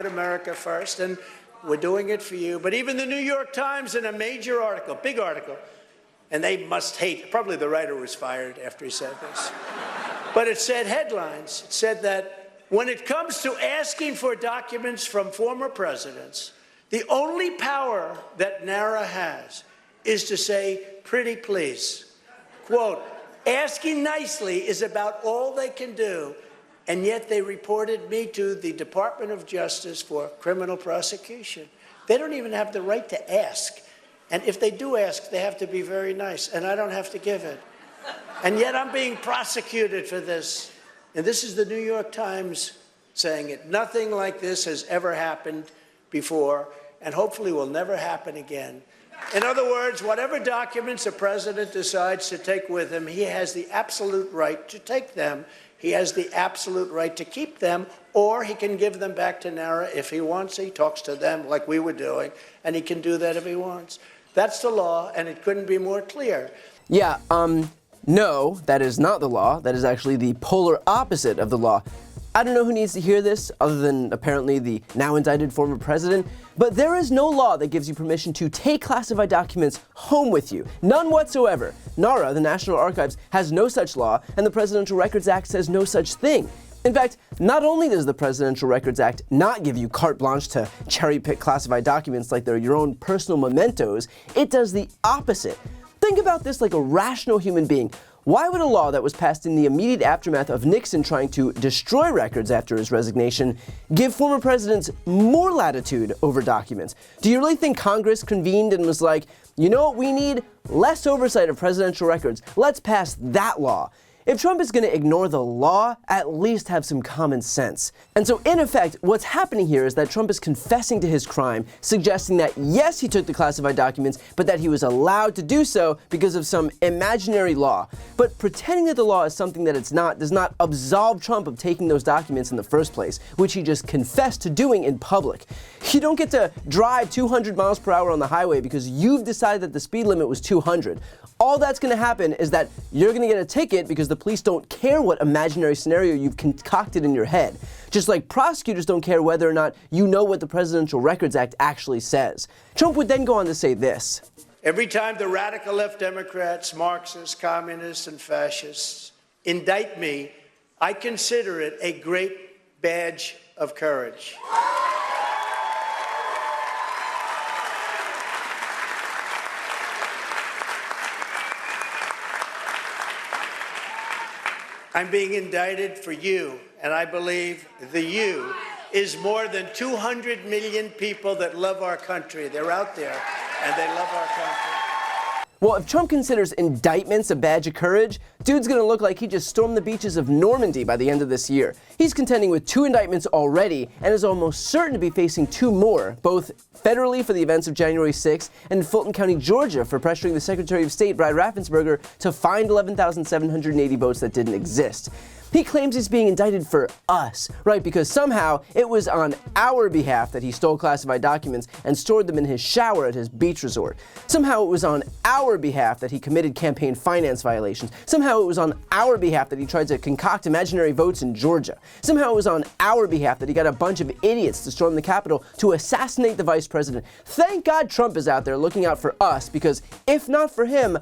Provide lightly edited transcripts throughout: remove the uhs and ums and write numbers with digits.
America first, and we're doing it for you. But even the New York Times, in a major article, big article, and they must hate, probably the writer was fired after he said this, but it said headlines. It said that when it comes to asking for documents from former presidents, the only power that NARA has is to say, pretty please. Quote, asking nicely is about all they can do, and yet they reported me to the Department of Justice for criminal prosecution. They don't even have the right to ask. And if they do ask, they have to be very nice, and I don't have to give it. And yet I'm being prosecuted for this. And this is the New York Times saying it. Nothing like this has ever happened before, and hopefully will never happen again. In other words, whatever documents a president decides to take with him, he has the absolute right to take them. He has the absolute right to keep them, or he can give them back to NARA if he wants. He talks to them like we were doing, and he can do that if he wants. That's the law, and it couldn't be more clear. Yeah, no, that is not the law. That is actually the polar opposite of the law. I don't know who needs to hear this, other than apparently the now indicted former president, but there is no law that gives you permission to take classified documents home with you. None whatsoever. NARA, the National Archives, has no such law, and the Presidential Records Act says no such thing. In fact, not only does the Presidential Records Act not give you carte blanche to cherry-pick classified documents like they're your own personal mementos, it does the opposite. Think about this like a rational human being. Why would a law that was passed in the immediate aftermath of Nixon trying to destroy records after his resignation give former presidents more latitude over documents? Do you really think Congress convened and was like, you know what we need? Less oversight of presidential records. Let's pass that law. If Trump is going to ignore the law, at least have some common sense. And so, in effect, what's happening here is that Trump is confessing to his crime, suggesting that yes, he took the classified documents, but that he was allowed to do so because of some imaginary law. But pretending that the law is something that it's not does not absolve Trump of taking those documents in the first place, which he just confessed to doing in public. You don't get to drive 200 miles per hour on the highway because you've decided that the speed limit was 200. All that's going to happen is that you're going to get a ticket because the police don't care what imaginary scenario you've concocted in your head. Just like prosecutors don't care whether or not you know what the Presidential Records Act actually says. Trump would then go on to say this. Every time the radical left Democrats, Marxists, communists, and fascists indict me, I consider it a great badge of courage. I'm being indicted for you, and I believe the you is more than 200 million people that love our country. They're out there, and they love our country. Well, if Trump considers indictments a badge of courage, dude's gonna look like he just stormed the beaches of Normandy by the end of this year. He's contending with 2 indictments already and is almost certain to be facing 2 more, both federally for the events of January 6th and in Fulton County, Georgia for pressuring the Secretary of State, Brad Raffensperger, to find 11,780 votes that didn't exist. He claims he's being indicted for us, right? Because somehow it was on our behalf that he stole classified documents and stored them in his shower at his beach resort. Somehow it was on our behalf that he committed campaign finance violations. Somehow it was on our behalf that he tried to concoct imaginary votes in Georgia. Somehow it was on our behalf that he got a bunch of idiots to storm the Capitol to assassinate the vice president. Thank God Trump is out there looking out for us, because if not for him,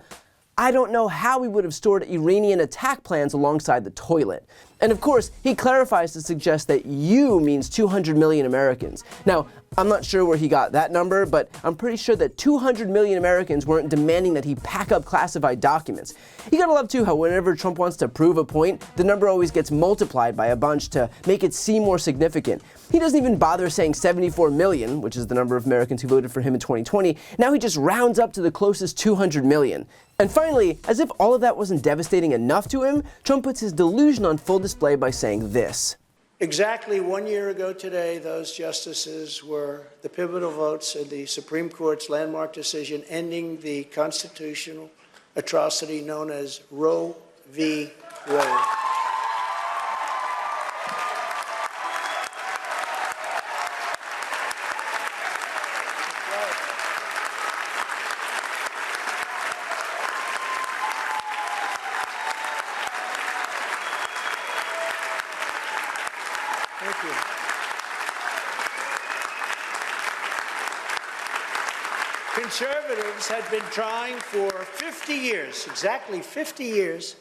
I don't know how we would have stored Iranian attack plans alongside the toilet. And of course, he clarifies to suggest that you means 200 million Americans. Now, I'm not sure where he got that number, but I'm pretty sure that 200 million Americans weren't demanding that he pack up classified documents. You gotta love too how whenever Trump wants to prove a point, the number always gets multiplied by a bunch to make it seem more significant. He doesn't even bother saying 74 million, which is the number of Americans who voted for him in 2020. Now he just rounds up to the closest 200 million. And finally, as if all of that wasn't devastating enough to him, Trump puts his delusion on full display by saying this. Exactly 1 year ago today, those justices were the pivotal votes in the Supreme Court's landmark decision ending the constitutional atrocity known as Roe v. Wade. Thank you. conservatives had been trying for 50 years, exactly 50 years.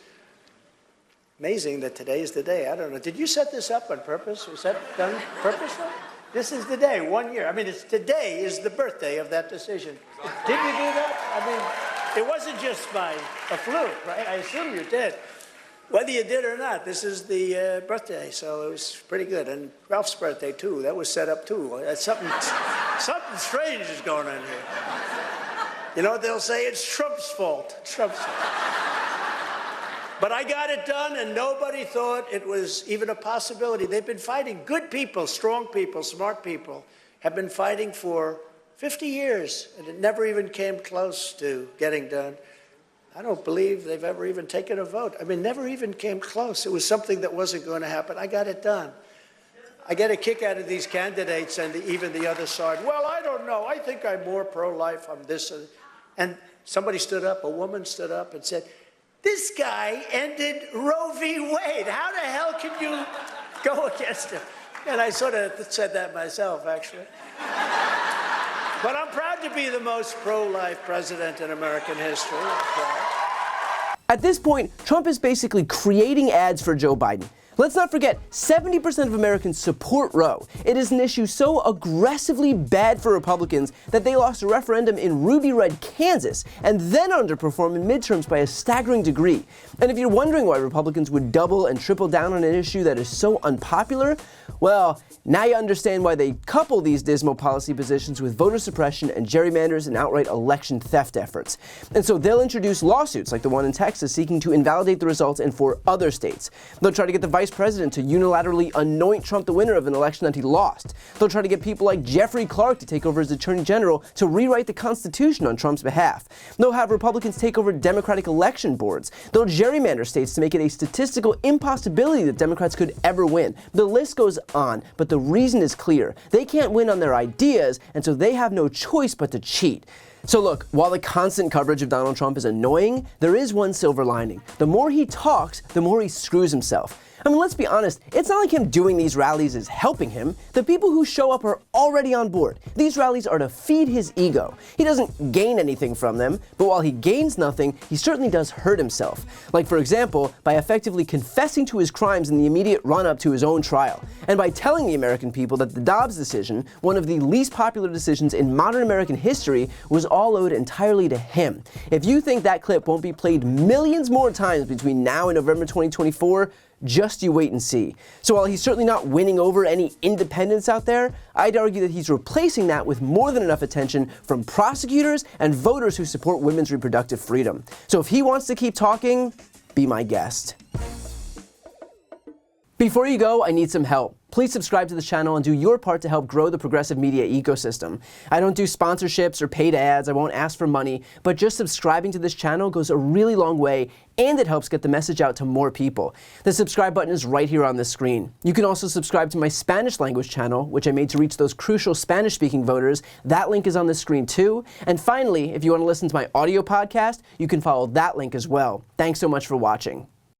Amazing that today is the day. I don't know. Did you set this up on purpose? Was that done purposely? This is the day, 1 year. I mean, today is the birthday of that decision. Did you do that? I mean, it wasn't just by a fluke, right? I assume you did. Whether you did or not, this is the birthday, so it was pretty good. And Ralph's birthday, too. That was set up, too. Something strange is going on here. You know what they'll say? It's Trump's fault. It's Trump's fault. But I got it done, and nobody thought it was even a possibility. They've been fighting. Good people, strong people, smart people have been fighting for 50 years, and it never even came close to getting done. I don't believe they've ever even taken a vote. I mean, never even came close. It was something that wasn't going to happen. I got it done. I get a kick out of these candidates and even the other side. Well, I don't know. I think I'm more pro-life. I'm this. And somebody stood up, a woman stood up and said, this guy ended Roe v. Wade. How the hell can you go against him? And I sort of said that myself, actually. But I'm proud to be the most pro-life president in American history. At this point, Trump is basically creating ads for Joe Biden. Let's not forget, 70% of Americans support Roe. It is an issue so aggressively bad for Republicans that they lost a referendum in ruby red Kansas and then underperformed in midterms by a staggering degree. And if you're wondering why Republicans would double and triple down on an issue that is so unpopular, well, now you understand why they couple these dismal policy positions with voter suppression and gerrymanders and outright election theft efforts. And so they'll introduce lawsuits like the one in Texas seeking to invalidate the results in 4 other states. They'll try to get the vice president to unilaterally anoint Trump the winner of an election that he lost. They'll try to get people like Jeffrey Clark to take over as attorney general to rewrite the Constitution on Trump's behalf. They'll have Republicans take over Democratic election boards. They'll gerrymander states to make it a statistical impossibility that Democrats could ever win. The list goes on, but the reason is clear. They can't win on their ideas, and so they have no choice but to cheat. So look, while the constant coverage of Donald Trump is annoying, there is one silver lining. The more he talks, the more he screws himself. I mean, let's be honest, it's not like him doing these rallies is helping him. The people who show up are already on board. These rallies are to feed his ego. He doesn't gain anything from them, but while he gains nothing, he certainly does hurt himself. Like, for example, by effectively confessing to his crimes in the immediate run-up to his own trial, and by telling the American people that the Dobbs decision, one of the least popular decisions in modern American history, was all owed entirely to him. If you think that clip won't be played millions more times between now and November 2024, just you wait and see. So while he's certainly not winning over any independents out there, I'd argue that he's replacing that with more than enough attention from prosecutors and voters who support women's reproductive freedom. So if he wants to keep talking, be my guest. Before you go, I need some help. Please subscribe to the channel and do your part to help grow the progressive media ecosystem. I don't do sponsorships or paid ads, I won't ask for money, but just subscribing to this channel goes a really long way, and it helps get the message out to more people. The subscribe button is right here on the screen. You can also subscribe to my Spanish language channel, which I made to reach those crucial Spanish-speaking voters. That link is on the screen too. And finally, if you want to listen to my audio podcast, you can follow that link as well. Thanks so much for watching.